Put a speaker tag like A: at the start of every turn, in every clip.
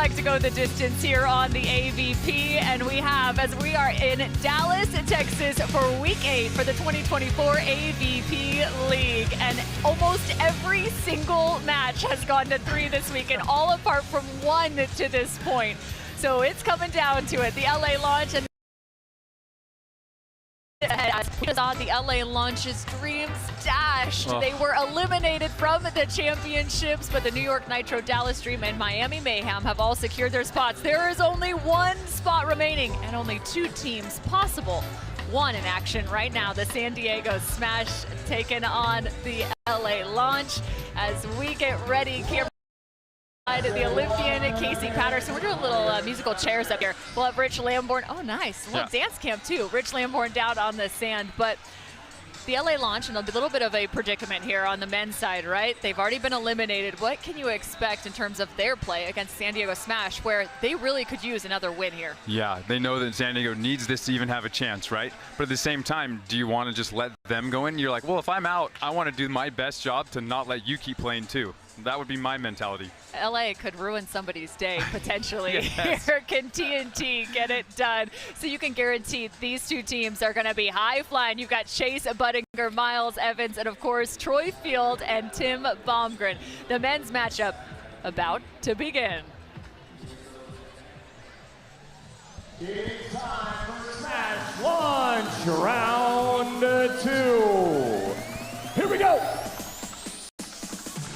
A: back to go the distance here on the AVP, and we have, as we are in Dallas, Texas for week 8 for the 2024 AVP League, and almost every single match has gone to 3 this week, and all apart from 1 to this point. So it's coming down to it. The LA launch and the LA launch's dreams dashed. They were eliminated from the championships, but the New York Nitro, Dallas Dream, and Miami Mayhem have all secured their spots. There is only 1 spot remaining and only 2 teams possible. 1 in action right now, the San Diego Smash taking on the LA launch. As we get ready, the Olympian Casey Patterson. We're doing little musical chairs up here. We'll have Rich Lamborn. Oh, nice. A little dance camp, too. Rich Lamborn down on the sand. But the LA launch in a little bit of a predicament here on the men's side, right? They've already been eliminated. What can you expect in terms of their play against San Diego Smash, where they really could use another win here? Yeah, they know that San Diego needs this to even have a chance, right? But at the same time, do you want to just let them go in? You're like, well, if I'm out, I want to do my best job to not let you keep playing, too. That would be my mentality. LA could ruin somebody's day, potentially. Yes. Here can TNT get it done. So you can guarantee these 2 teams are going to be high flying. You've got Chase Budinger, Miles Evans, and of course, Troy Field and Tim Bomgren. The men's matchup about to begin.
B: It's time for Smash Launch Round 2. Here we go.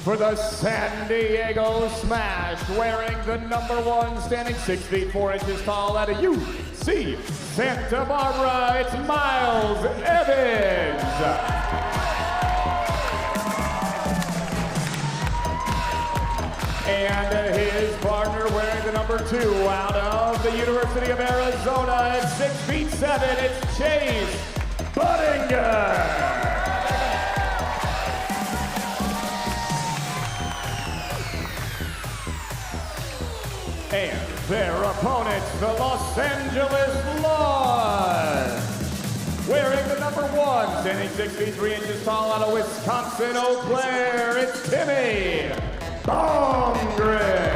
B: For the San Diego Smash, wearing the #1, standing 6 feet 4 inches tall out of UC Santa Barbara, it's Miles Evans. And his partner wearing the #2 out of the University of Arizona at 6 feet 7, it's Chase Budinger. And their opponents, the Los Angeles Launch. Wearing the #1, standing 6 feet 3 inches tall out of Wisconsin, Eau Claire, it's Timmy Bomgren.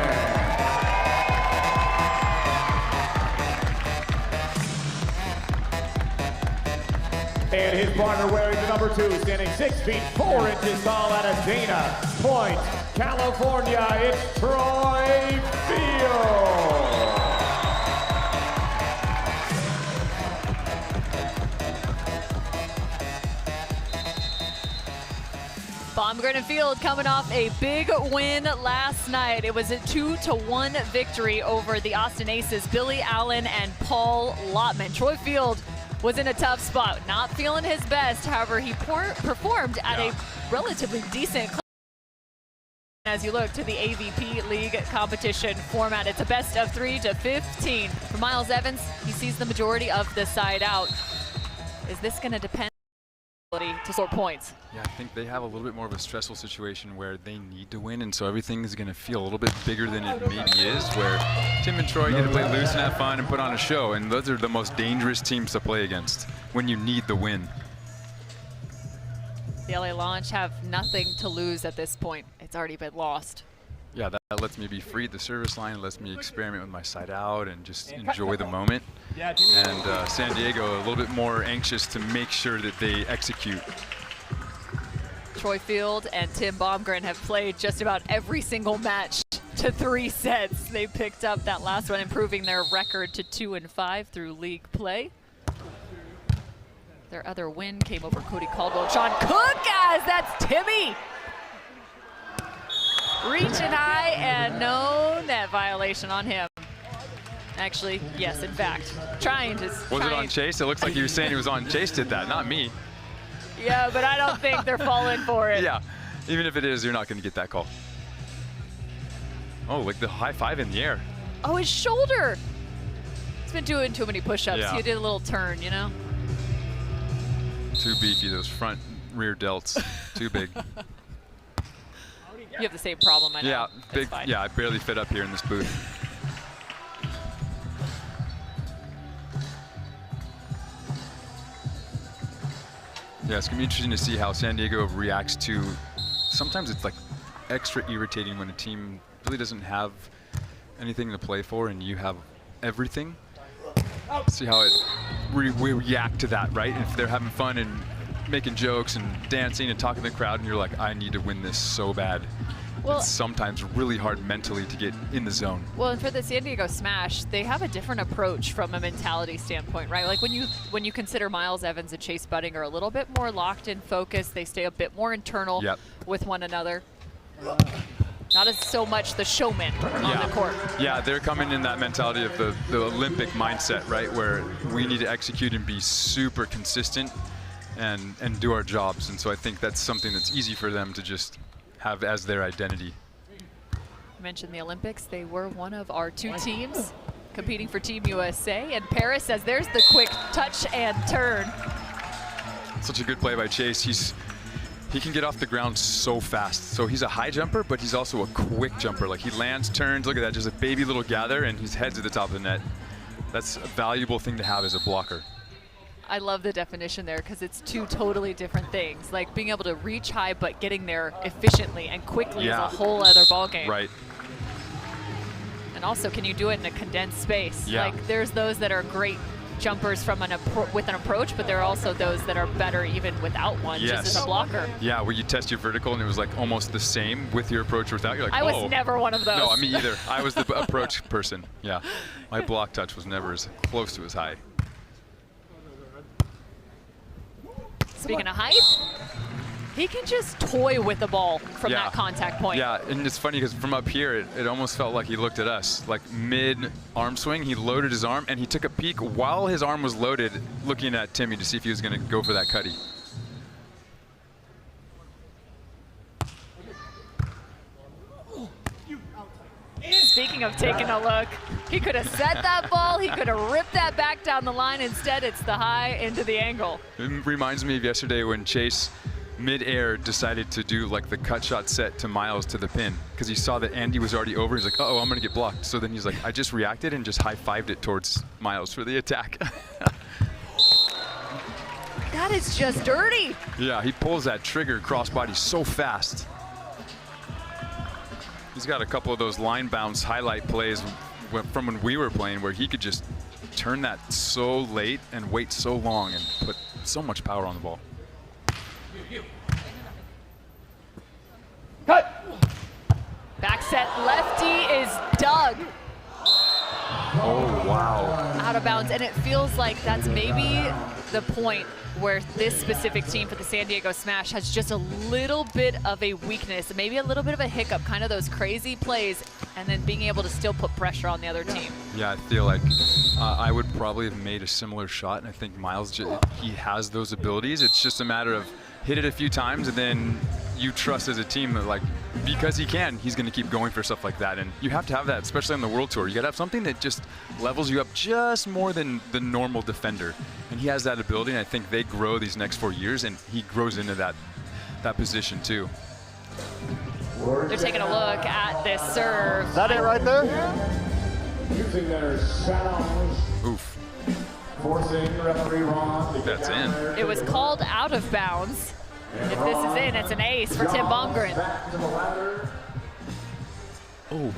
B: And his partner wearing the #2, standing 6 feet 4 inches tall out of Dana Point, California, it's Troy Field.
A: Bomgren and Field coming off a big win last night. It was a 2-1 victory over the Austin Aces, Billy Allen and Paul Lotman. Troy Field was in a tough spot, not feeling his best. However, he performed at a relatively decent clip. As you look to the AVP League competition format, it's a best of 3 to 15. For Miles Evans, he sees the majority of the side out. Is this going to depend on ability to score points?
C: Yeah, I think they have a little bit more of a stressful situation where they need to win, and so everything is going to feel a little bit bigger than it maybe is, where Tim and Troy get to play loose and have fun and put on a show, and those are the most dangerous teams to play against when you need the win.
A: The LA Launch have nothing to lose at this point. It's already been lost.
C: Yeah, that lets me be free at the service line, lets me experiment with my side out and just enjoy the moment. And San Diego a little bit more anxious to make sure that they execute.
A: Troy Field and Tim Bomgren have played just about every single match to 3 sets. They picked up that last one, improving their record to 2-5 through league play. Their other win came over Cody Caldwell. Sean Cook, as that's Timmy. Reaching high and no net violation on him. Actually, yes, in fact. Trying to.
C: Was it on Chase? It looks like he was saying he was on Chase did that, not me.
A: Yeah, but I don't think they're falling for it.
C: Yeah, even if it is, you're not going to get that call. Oh, like the high 5 in the air.
A: Oh, his shoulder. He's been doing too many push-ups.
C: Yeah.
A: He did a little turn, you know?
C: Too beefy, those front rear delts. Too big.
A: You have the same problem, I know.
C: Yeah, big.
A: Fine.
C: Yeah, I barely fit up here in this booth. Yeah, it's gonna be interesting to see how San Diego reacts to. Sometimes it's like extra irritating when a team really doesn't have anything to play for and you have everything, see how it we react to that, right? If they're having fun and making jokes and dancing and talking to the crowd, and you're like, I need to win this so bad. Well, it's sometimes really hard mentally to get in the zone.
A: Well, and for the San Diego Smash, they have a different approach from a mentality standpoint, right? Like when you consider Miles Evans and Chase Budinger a little bit more locked in focus, they stay a bit more internal with one another. Not as so much the showman on the court.
C: Yeah, they're coming in that mentality of the Olympic mindset, right? Where we need to execute and be super consistent and do our jobs. And so I think that's something that's easy for them to just have as their identity.
A: You mentioned the Olympics. They were one of our 2 teams competing for Team USA. And Paris says there's the quick touch and turn.
C: Such a good play by Chase. He can get off the ground so fast. So he's a high jumper, but he's also a quick jumper. Like he lands, turns, look at that, just a baby little gather, and his head's at the top of the net. That's a valuable thing to have as a blocker.
A: I love the definition there because it's 2 totally different things. Like being able to reach high, but getting there efficiently and quickly is a whole other ballgame.
C: Right.
A: And also, can you do it in a condensed space?
C: Yeah.
A: Like there's those that are great jumpers from with an approach, but there are also those that are better even without one, just as a blocker.
C: Yeah, where you test your vertical and it was like almost the same with your approach or without. You're like,
A: I was never one of those.
C: No, me either. I was the approach person. Yeah, my block touch was never as close to as high.
A: Speaking of height, he can just toy with the ball from that contact point.
C: Yeah, and it's funny because from up here, it almost felt like he looked at us. Like mid-arm swing, he loaded his arm, and he took a peek while his arm was loaded, looking at Timmy to see if he was going to go for that cutty.
A: Speaking of taking a look, he could have set that ball, he could have ripped that back down the line. Instead, it's the high into the angle.
C: It reminds me of yesterday when Chase, mid-air, decided to do like the cut shot set to Miles to the pin because he saw that Andy was already over. He's like, uh-oh, I'm going to get blocked. So then he's like, I just reacted and just high-fived it towards Miles for the attack.
A: That is just dirty.
C: Yeah, he pulls that trigger crossbody so fast. He's got a couple of those line bounce highlight plays from when we were playing where he could just turn that so late and wait so long and put so much power on the ball.
B: Cut!
A: Back set lefty is dug.
C: Oh, wow.
A: Out of bounds, and it feels like that's maybe the point where this specific team for the San Diego Smash has just a little bit of a weakness, maybe a little bit of a hiccup, kind of those crazy plays, and then being able to still put pressure on the other team.
C: Yeah, I feel like I would probably have made a similar shot, and I think Miles, he has those abilities. It's just a matter of hit it a few times, and then you trust as a team that, like, because he can, he's going to keep going for stuff like that. And you have to have that, especially on the World Tour. You got to have something that just levels you up just more than the normal defender. And he has that ability, and I think they grow these next 4 years, and he grows into that position too.
A: They're taking a look at this serve.
B: Is that it right there? Using their sounds.
C: Oof.
B: Forcing referee Ron.
C: That's in.
A: It was called out of bounds. If this is in, it's an ace for Tim Bomgren.
C: Oh.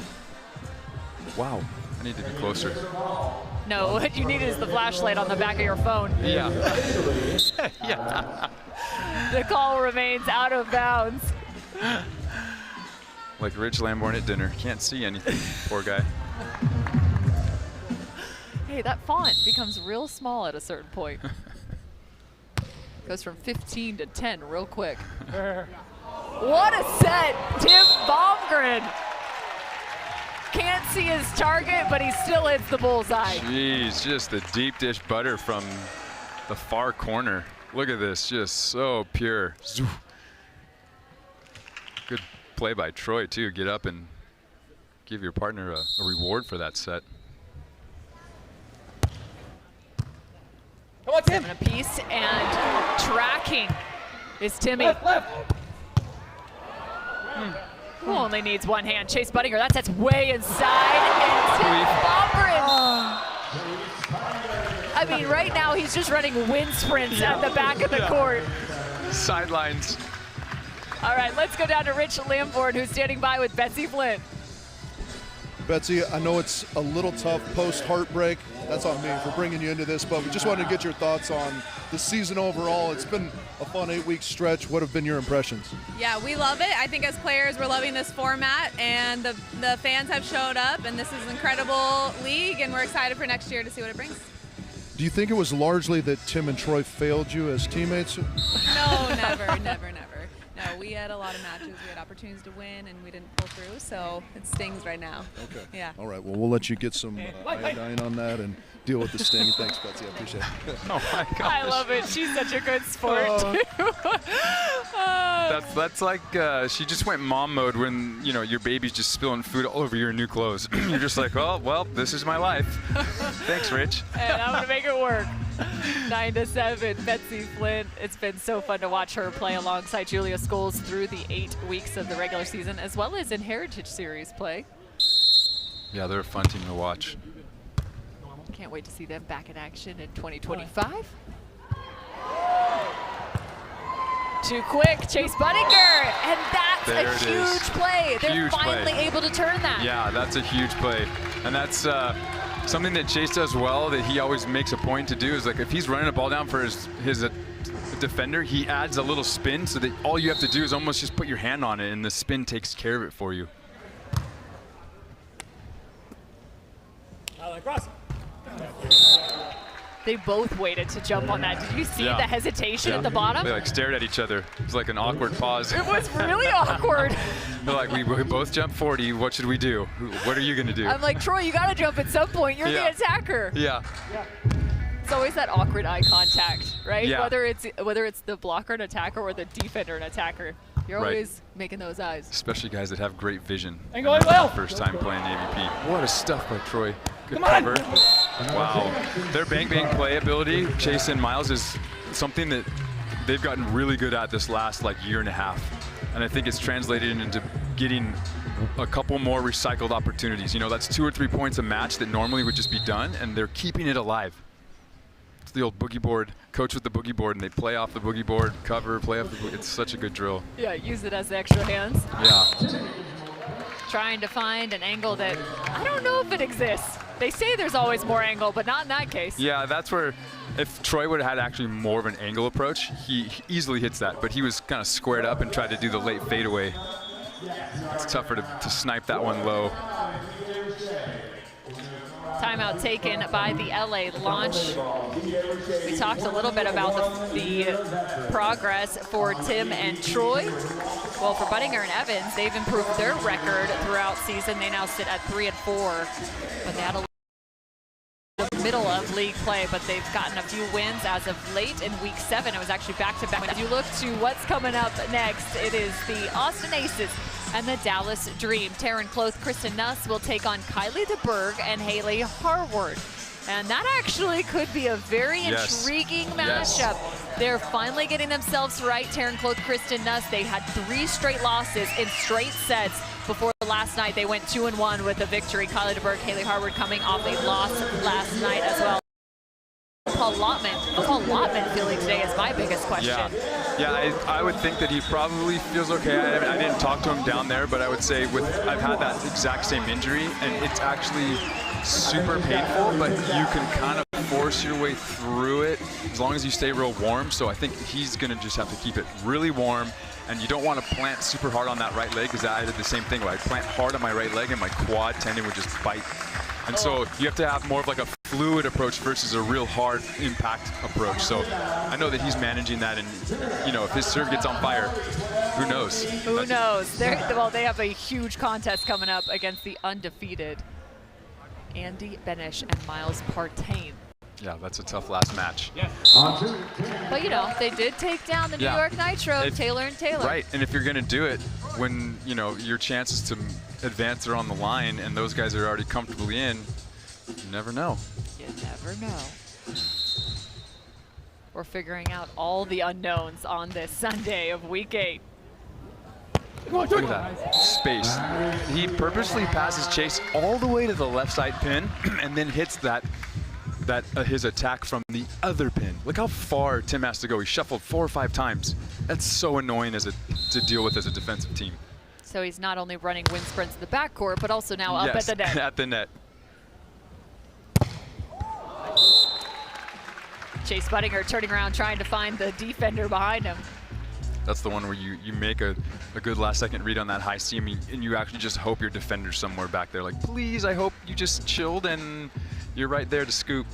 C: Wow. I need to be closer.
A: No, what you need is the flashlight on the back of your phone.
C: Yeah. Yeah.
A: The call remains out of bounds.
C: Like Rich Lamborn at dinner. Can't see anything. Poor guy.
A: Hey, that font becomes real small at a certain point. Goes from 15 to 10 real quick. What a set, Tim Bomgren. Can't see his target, but he still hits the bullseye.
C: Jeez, just the deep dish butter from the far corner. Look at this, just so pure. Good play by Troy too. Get up and give your partner a reward for that set.
B: Come on, Tim.
A: 7 apiece, and tracking is Timmy.
B: Left.
A: Who only needs one hand? Chase Budinger, that set's way inside, and Tim Bomgren. I mean, right now he's just running wind sprints at the back of the court.
C: Sidelines.
A: All right, let's go down to Rich Lamborn, who's standing by with Betsy Flynn.
D: Betsy, I know it's a little tough post-heartbreak. That's on me for bringing you into this, but we just wanted to get your thoughts on the season overall. It's been a fun 8-week stretch. What have been your impressions?
E: Yeah, we love it. I think as players, we're loving this format, and the fans have showed up, and this is an incredible league, and we're excited for next year to see what it brings.
D: Do you think it was largely that Tim and Troy failed you as teammates?
E: No, never. No, we had a lot of matches. We had opportunities to win, and we didn't pull through, so it stings right now.
D: Okay.
E: Yeah.
D: All right, well, we'll let you get some iodine on that and deal with the sting. Thanks, Betsy. I appreciate it.
C: Oh, my gosh.
A: I love it. She's such a good sport, too.
C: That's like she just went mom mode when, you know, your baby's just spilling food all over your new clothes. You're just like, oh, well, this is my life. Thanks, Rich.
A: And I'm going to make it work. 9-7, Betsy Flint. It's been so fun to watch her play alongside Julia Scholes through the 8 weeks of the regular season, as well as in Heritage Series play.
C: Yeah, they're a fun team to watch.
A: Can't wait to see them back in action in 2025. Too quick, Chase Budinger, and that's
C: There
A: a
C: it
A: huge
C: is.
A: play. They're
C: Huge
A: finally
C: play.
A: able to turn that.
C: Yeah, that's a huge play. And that's something that Chase does well, that he always makes a point to do, is like if he's running a ball down for his defender, he adds a little spin so that all you have to do is almost just put your hand on it and the spin takes care of it for you.
A: They both waited to jump on that. Did you see
C: Yeah.
A: the hesitation at the bottom?
C: They like stared at each other. It was like an awkward pause.
A: It was really awkward.
C: They're like, we both jumped 40. What should we do? What are you going to do?
A: I'm like, Troy, you got to jump at some point. You're
C: Yeah.
A: the attacker.
C: Yeah.
A: It's always that awkward eye contact, right?
C: Yeah.
A: Whether it's the blocker and attacker or the defender and attacker. You're
C: Right.
A: always making those eyes.
C: Especially guys that have great vision.
F: And going well.
C: First time playing AVP. What a stuff by Troy. Good cover. Wow. Their bang play ability, Chase and Miles, is something that they've gotten really good at this last year and a half. And I think it's translated into getting a couple more recycled opportunities. You know, that's 2 or 3 points a match that normally would just be done, and they're keeping it alive. It's the old boogie board, coach with the boogie board, and they play off the boogie board, cover, play off the boogie. It's such a good drill.
A: Yeah, use it as the extra hands.
C: Yeah.
A: Trying to find an angle that I don't know if it exists. They say there's always more angle, but not in that case.
C: Yeah, that's where if Troy would have had actually more of an angle approach, he easily hits that, but he was kind of squared up and tried to do the late fadeaway. It's tougher to snipe that one low.
A: Timeout taken by the LA launch. We talked a little bit about the progress for Tim and Troy. Well, for Budinger and Evans, they've improved their record throughout season. They now sit at 3-4, but they had a middle of league play, but they've gotten a few wins as of late. In week 7, it was actually back-to-back. As you look to what's coming up next, it is the Austin Aces and the Dallas Dream. Taryn Cloth, Kristen Nuss will take on Kylie DeBerg and Haley Harward. And that actually could be a very intriguing matchup. They're finally getting themselves right. Taryn Cloth, Kristen Nuss, they had 3 straight losses in straight sets before last night. They went 2-1 with a victory. Kylie DeBerg, Haley Harward coming off a loss last night as well. Paul Lottman feeling today is my biggest question.
C: Yeah, I would think that he probably feels okay. I didn't talk to him down there, but I would say I've had that exact same injury, and it's actually super painful, but you can kind of force your way through it as long as you stay real warm. So I think he's going to just have to keep it really warm, and you don't want to plant super hard on that right leg, because I did the same thing where I plant hard on my right leg and my quad tendon would just bite. And so you have to have more of like a fluid approach versus a real hard impact approach. So I know that he's managing that, and you know, if his serve gets on fire, who knows?
A: Who knows? Well, they have a huge contest coming up against the undefeated Andy Benish and Miles Partain.
C: Yeah, that's a tough last match.
A: But you know, they did take down the New York Nitro, Taylor and Taylor.
C: Right, and if you're going to do it when, you know, your chances to advance are on the line and those guys are already comfortably in, you never know.
A: You never know. We're figuring out all the unknowns on this Sunday of week 8.
C: Look at that space. He purposely passes Chase all the way to the left side pin and then hits his attack from the other pin. Look how far Tim has to go. He shuffled 4 or 5 times. That's so annoying to deal with as a defensive team.
A: So he's not only running wind sprints in the backcourt, but also now up
C: Yes,
A: at the net.
C: at the net.
A: Chase Budinger turning around, trying to find the defender behind him.
C: That's the one where you make a good last-second read on that high seam, and you actually just hope your defender's somewhere back there. Like, please, I hope you just chilled and you're right there to scoop.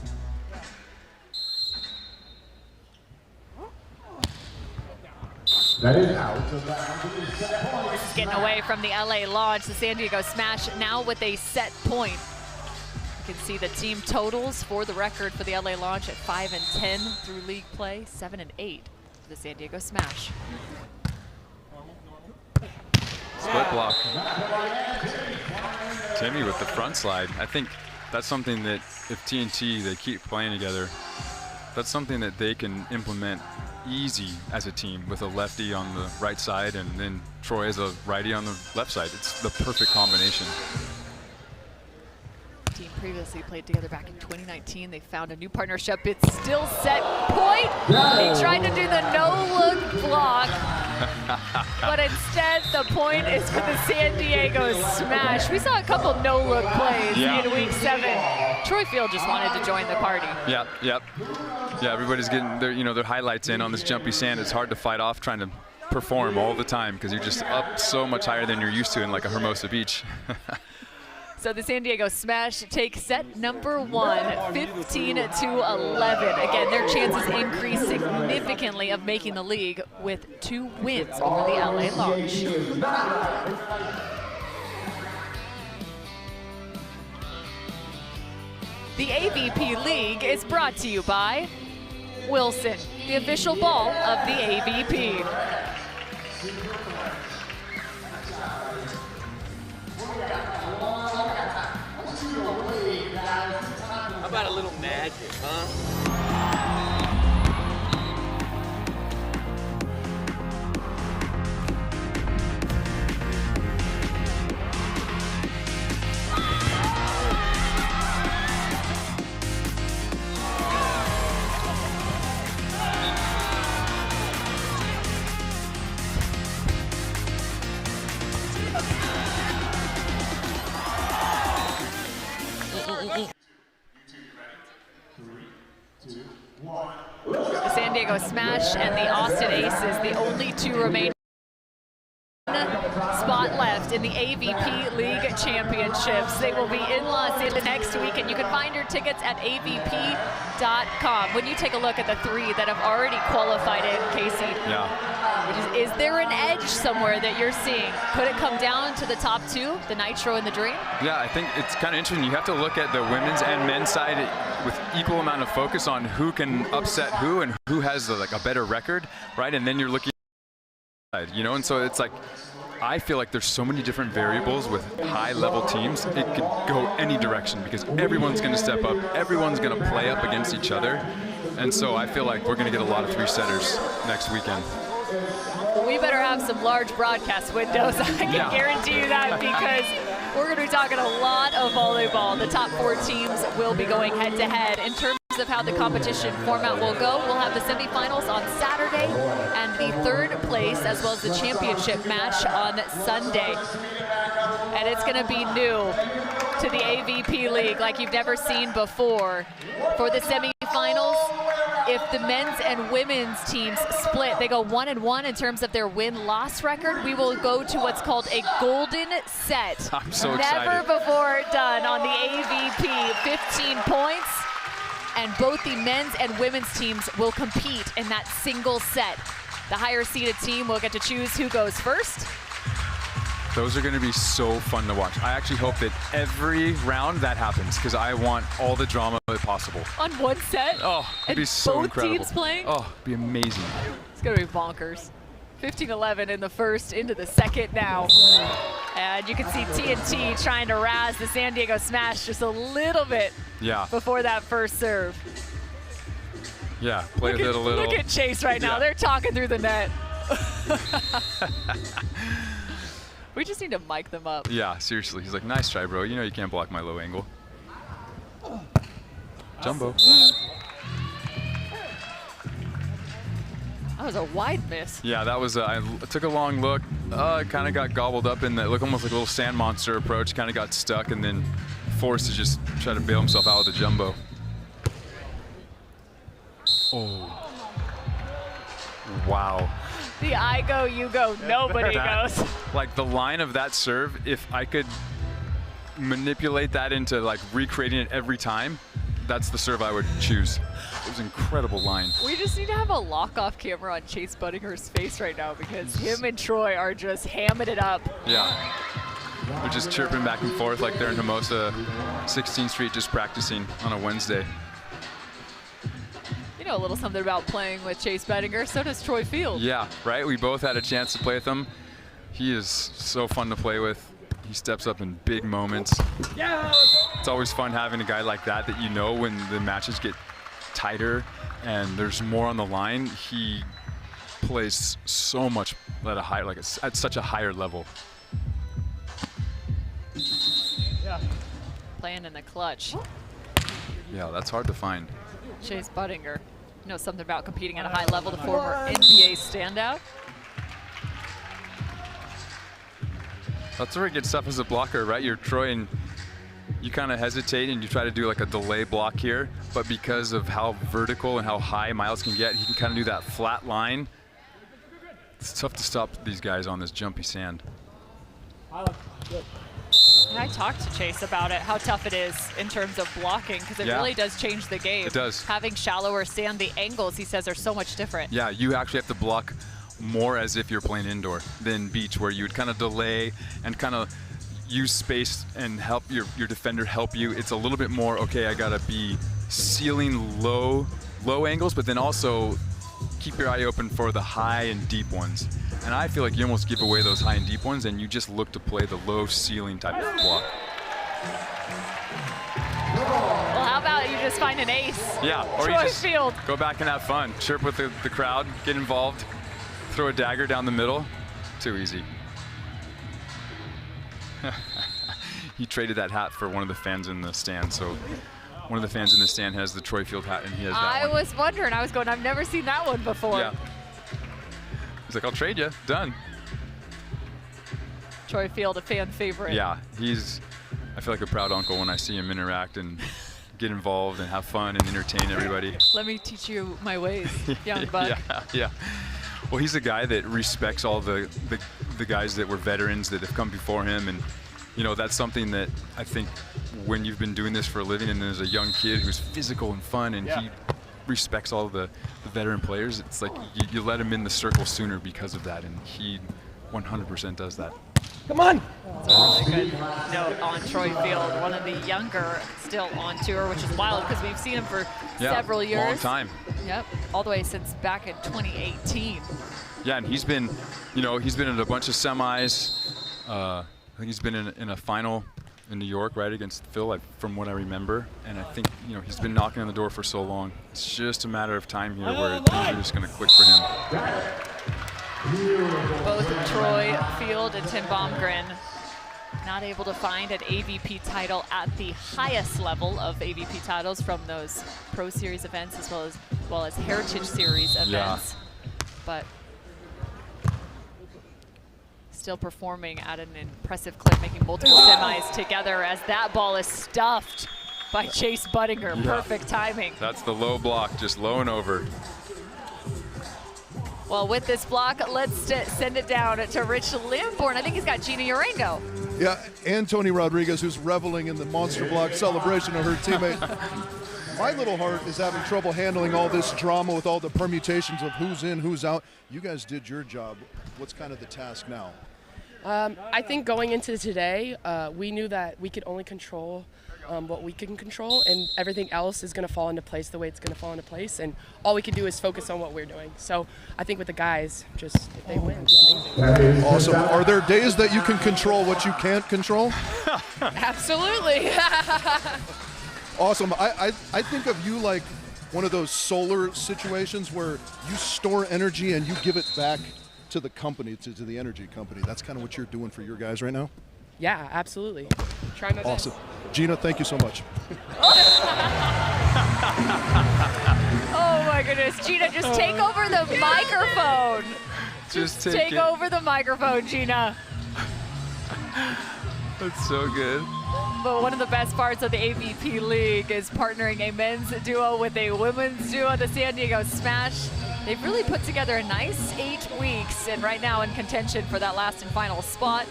B: That is out.
A: This is getting away from the LA Launch. The San Diego Smash now with a set point. You can see the team totals for the record for the LA Launch at 5 and 10 through league play, 7 and 8 for the San Diego Smash.
C: Split block. Timmy with the front slide. I think that's something that if TNT, they keep playing together, that's something that they can implement easy as a team with a lefty on the right side and then Troy as a righty on the left side. It's the perfect combination.
A: The team previously played together back in 2019. They found a new partnership. It's still set point. He tried to do the no-look block, but instead the point is for the San Diego Smash. We saw a couple no-look plays in week 7. Troy Field just wanted to join the party.
C: Yep. Yeah, everybody's getting their highlights in on this jumpy sand. It's hard to fight off trying to perform all the time because you're just up so much higher than you're used to in like a Hermosa Beach.
A: So the San Diego Smash take set number 1, 15-11. Again, their chances increase significantly of making the league with 2 wins over the LA Launch. The AVP League is brought to you by Wilson, the official ball of the AVP.
F: How about a little magic, huh?
A: The San Diego Smash and the Austin Aces, the only 2 remaining spot left in the AVP League Championships. They will be in Los Angeles next week, and you can find your tickets at avp.com. When you take a look at the 3 that have already qualified in, Casey, is there an edge somewhere that you're seeing? Could it come down to the top 2, the Nitro and the Dream?
C: Yeah, I think it's kind of interesting. You have to look at the women's and men's side with equal amount of focus on who can upset who and who has a better record, right? And then you're looking at, and so it's like, I feel like there's so many different variables with high-level teams. It could go any direction because everyone's going to step up. Everyone's going to play up against each other. And so I feel like we're going to get a lot of 3-setters next weekend.
A: We better have some large broadcast windows. I can guarantee you that, because we're going to be talking a lot of volleyball. The top 4 teams will be going head-to-head. In terms of how the competition format will go, we'll have the semifinals on Saturday and the 3rd place as well as the championship match on Sunday. And it's going to be new to the AVP League like you've never seen before. For the semifinals, if the men's and women's teams split, they go 1-1 in terms of their win-loss record, we will go to what's called a golden set.
C: I'm so excited.
A: Never before done on the AVP. 15 points, and both the men's and women's teams will compete in that single set. The higher-seeded team will get to choose who goes first.
C: Those are going to be so fun to watch. I actually hope that every round that happens because I want all the drama possible.
A: On one set?
C: Oh, it'd be so incredible.
A: Both teams playing?
C: Oh, it'd be amazing.
A: It's going to be bonkers. 15-11 in the first, into the second now. And you can see TNT trying to razz the San Diego Smash just a little bit before that first serve.
C: Yeah, play with it a little.
A: Look at Chase right now. They're talking through the net. We just need to mic them up.
C: Yeah, seriously. He's like, nice try, bro. You know you can't block my low angle. Jumbo.
A: Oh, That was a wide miss.
C: Yeah, that was, I took a long look, kind of got gobbled up in the, look almost like a little sand monster approach, kind of got stuck and then forced to just try to bail himself out with a jumbo. Oh. Wow.
A: The I go, you go, nobody goes.
C: Like the line of that serve, if I could manipulate that into like recreating it every time, that's the serve I would choose. It was an incredible line.
A: We just need to have a lock-off camera on Chase Budinger's face right now because him and Troy are just hamming it up.
C: Yeah. They're just chirping back and forth like they're in Hermosa 16th Street just practicing on a Wednesday.
A: You know a little something about playing with Chase Budinger, so does Troy Field.
C: Yeah, right? We both had a chance to play with him. He is so fun to play with. He steps up in big moments. Yeah. It's always fun having a guy like that you know when the matches get tighter and there's more on the line. He plays so much at a higher, like at such a higher level.
A: Yeah. Playing in the clutch.
C: Yeah, that's hard to find.
A: Chase Budinger. You know something about competing at a high level, the former NBA standout.
C: That's very good stuff as a blocker, right? You're Troy and you kind of hesitate and you try to do like a delay block here, but because of how vertical and how high Miles can get, he can kind of do that flat line. It's tough to stop these guys on this jumpy sand.
A: And I talked to Chase about it, how tough it is in terms of blocking, because it really does change the game.
C: It does.
A: Having shallower sand, the angles, he says, are so much different.
C: Yeah, you actually have to block more as if you're playing indoor than beach, where you would kind of delay and kind of use space and help your defender help you. It's a little bit more, okay, I gotta be sealing low angles, but then also keep your eye open for the high and deep ones. And I feel like you almost give away those high and deep ones and you just look to play the low ceiling type of block.
A: Well, how about you just find an ace?
C: Yeah, or
A: Troy
C: you just
A: Field.
C: go back and have fun. Chirp with the crowd, get involved, throw a dagger down the middle. Too easy. He traded that hat for one of the fans in the stand, so one of the fans in the stand has the Troy Field hat and he has that one.
A: I was wondering, I was going, I've never seen that one before.
C: Yeah. He's like, I'll trade you, done.
A: Troy Field, a fan favorite.
C: Yeah, I feel like a proud uncle when I see him interact and get involved and have fun and entertain everybody.
A: Let me teach you my ways, young buck.
C: Yeah. Well, he's a guy that respects all the guys that were veterans that have come before him, and you know, that's something that I think when you've been doing this for a living and there's a young kid who's physical and fun and he respects all the veteran players, it's like you let him in the circle sooner because of that, and he 100% does that.
F: Come on.
A: That's a really good note on Troy Field, one of the younger still on tour, which is wild because we've seen him for several years.
C: Long time.
A: Yep, all the way since back in 2018.
C: Yeah, and he's been, you know, he's been in a bunch of semis. I think he's been in a final in New York, right, against Phil, from what I remember. And I think, you know, he's been knocking on the door for so long. It's just a matter of time here where things are just going to click for him.
A: Both Troy Field and Tim Bomgren not able to find an AVP title at the highest level of AVP titles from those Pro Series events as well as Heritage Series events. But still performing at an impressive clip, making multiple semis together as that ball is stuffed by Chase Budinger. Perfect timing.
C: That's the low block, just low and over.
A: Well, with this block, let's send it down to Rich Lamborn. I think he's got Gina Urango.
D: Yeah, and Tony Rodriguez, who's reveling in the monster block celebration of her teammate. My little heart is having trouble handling all this drama with all the permutations of who's in, who's out. You guys did your job. What's kind of the task now?
G: I think going into today, we knew that we could only control what we can control, and everything else is going to fall into place the way it's going to fall into place, and all we can do is focus on what we're doing. So I think with the guys, just if they win, it's amazing.
D: Awesome. Are there days that you can control what you can't control?
G: Absolutely.
D: Awesome. I think of you like one of those solar situations where you store energy and you give it back to the company, to the energy company. That's kind of what you're doing for your guys right now?
G: Yeah, absolutely. Try my best.
D: Awesome. Gina, thank you so much.
A: Oh my goodness, Gina, just take over the microphone.
C: Just
A: Take
C: it.
A: over the microphone, Gina.
C: That's so good.
A: But one of the best parts of the AVP League is partnering a men's duo with a women's duo, the San Diego Smash. They've really put together a nice 8 weeks, and right now in contention for that last and final spot.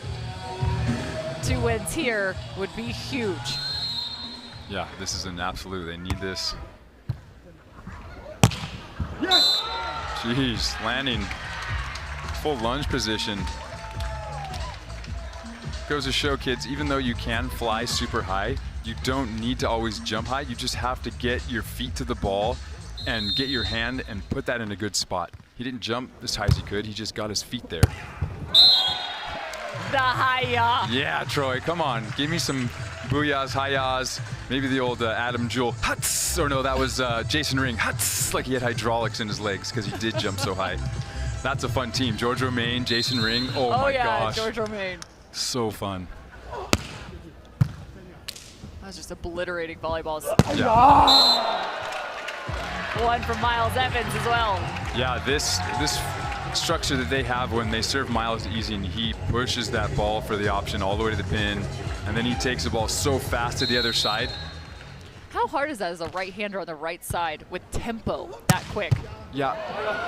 A: 2 wins here would be huge.
C: Yeah, this is an absolute. They need this. Jeez, landing full lunge position. Goes to show, kids, even though you can fly super high, you don't need to always jump high. You just have to get your feet to the ball and get your hand and put that in a good spot. He didn't jump as high as he could. He just got his feet there.
A: The hi-ya.
C: Yeah, Troy, come on. Give me some booyahs, hi-yahs. Maybe the old Adam Jewell, huts. Or no, that was Jason Ring, huts. Like he had hydraulics in his legs because he did jump so high. That's a fun team. George Romaine, Jason Ring. Oh my gosh.
A: George Romaine.
C: So fun.
A: That was just obliterating volleyballs.
C: Yeah.
A: One from Miles Evans as well.
C: Yeah, this structure that they have when they serve Miles easy and he pushes that ball for the option all the way to the pin, and then he takes the ball so fast to the other side.
A: How hard is that as a right-hander on the right side with tempo that quick?
C: Yeah,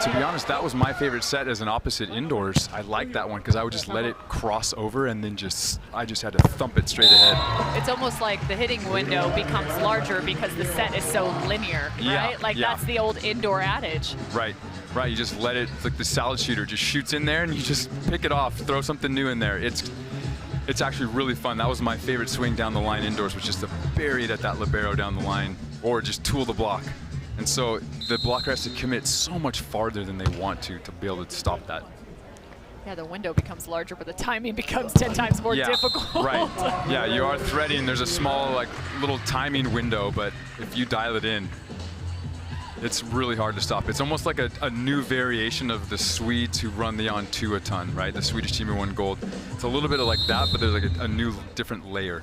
C: to be honest, that was my favorite set as an opposite indoors. I liked that one because I would just let it cross over and then I just had to thump it straight ahead.
A: It's almost like the hitting window becomes larger because the set is so linear,
C: Yeah,
A: right? Like
C: yeah.
A: that's the old indoor adage.
C: Right, you just let it, like the salad shooter just shoots in there and you just pick it off, throw something new in there. It's actually really fun. That was my favorite swing down the line indoors, was just to bury it at that libero down the line or just tool the block. And so the blocker has to commit so much farther than they want to be able to stop that.
A: Yeah, the window becomes larger, but the timing becomes 10 times more difficult.
C: Right. Yeah, you are threading. There's a small, like, little timing window, but if you dial it in, it's really hard to stop. It's almost like a new variation of the Swedes who run the on 2 a ton, right? The Swedish team who won gold. It's a little bit of like that, but there's like a new, different layer.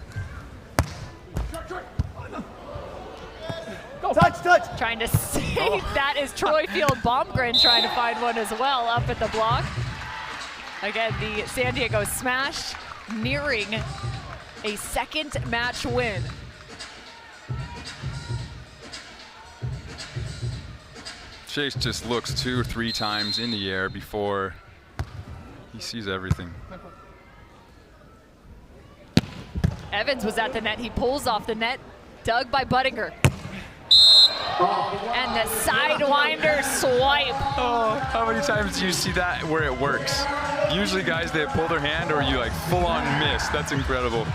B: Touch.
A: Trying to save that is Troy Field. Bomgren trying to find one as well up at the block. Again, the San Diego Smash nearing a second match win.
C: Chase just looks 2 or 3 times in the air before he sees everything.
A: Evans was at the net. He pulls off the net. Dug by Budinger. And the sidewinder swipe.
C: Oh, how many times do you see that where it works? Usually guys, they pull their hand or you like full on miss. That's incredible.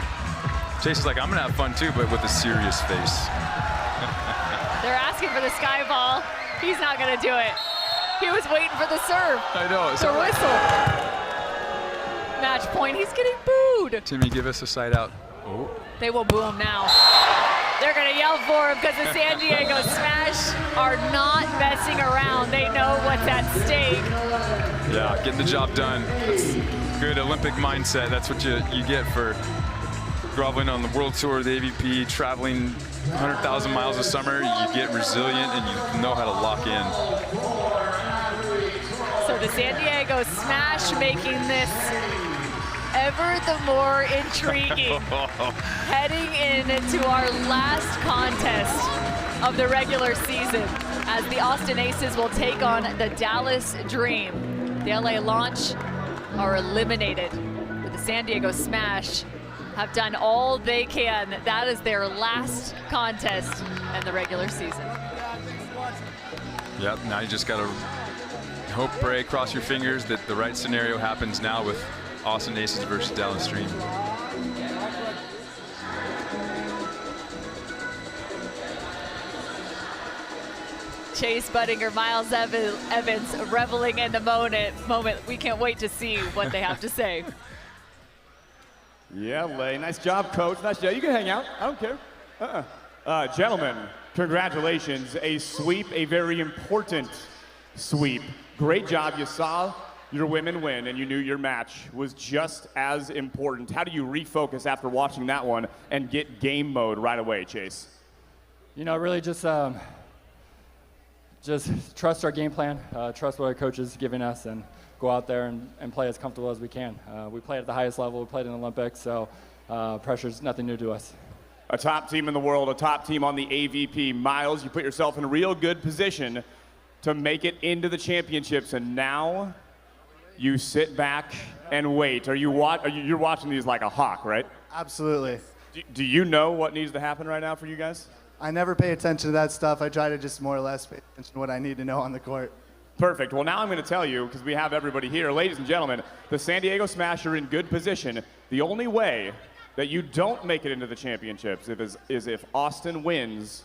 C: Chase is like, I'm gonna have fun too, but with a serious face.
A: They're asking for the sky ball. He's not gonna do it. He was waiting for the serve.
C: I know.
A: The whistle. Match point, he's getting booed.
C: Timmy, give us a side out. Oh.
A: They will boo him now. They're gonna yell for him because the San Diego Smash are not messing around. They know what's at stake.
C: Yeah, getting the job done. That's good Olympic mindset. That's what you get for groveling on the World Tour, the AVP, traveling 100,000 miles a summer. You get resilient and you know how to lock in.
A: So the San Diego Smash making this ever the more intriguing. Heading into our last contest of the regular season as the Austin Aces will take on the Dallas Dream. The LA Launch are eliminated, but the San Diego Smash have done all they can. That is their last contest in the regular season.
C: Yep, now you just got to hope, pray, cross your fingers that the right scenario happens now with Austin Aces versus Dallas Dream.
A: Chase Budinger, Miles Evans reveling in the moment. We can't wait to see what they have to say.
B: Yeah, Lay. Nice job, coach. Nice job. You can hang out. I don't care. Gentlemen, congratulations. A sweep, a very important sweep. Great job. You saw your women win, and you knew your match was just as important. How do you refocus after watching that one and get game mode right away, Chase?
H: You know, really just just trust our game plan, trust what our coach is giving us, and go out there and play as comfortable as we can. We played at the highest level. We played in the Olympics, so pressure's nothing new to us.
B: A top team in the world, a top team on the AVP. Miles, you put yourself in a real good position to make it into the championships, and now you sit back and wait. You're watching these like a hawk, right?
I: Absolutely.
B: Do you know what needs to happen right now for you guys?
I: I never pay attention to that stuff. I try to just more or less pay attention to what I need to know on the court.
B: Perfect. Well, now I'm going to tell you, because we have everybody here. Ladies and gentlemen, the San Diego Smash are in good position. The only way that you don't make it into the championships is if Austin wins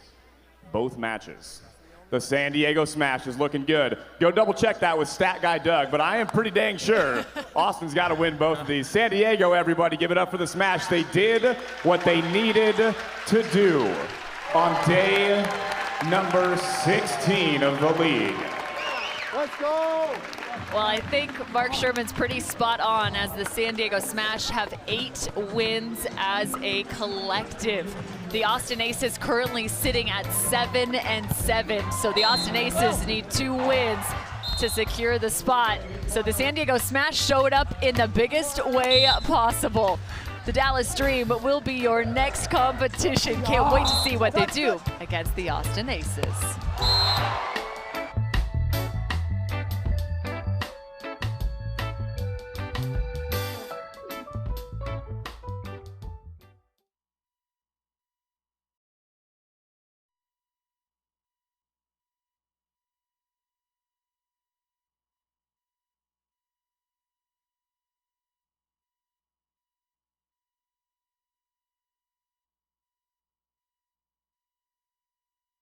B: both matches. The San Diego Smash is looking good. Go double check that with stat guy Doug, but I am pretty dang sure Austin's got to win both of these. San Diego, everybody, give it up for the Smash. They did what they needed to do on day number 16 of the league.
D: Let's go!
A: Well, I think Mark Sherman's pretty spot on, as the San Diego Smash have 8 wins as a collective. The Austin Aces currently sitting at 7-7, so the Austin Aces need 2 wins to secure the spot. So the San Diego Smash showed up in the biggest way possible. The Dallas Dream will be your next competition. Can't wait to see what they do against the Austin Aces.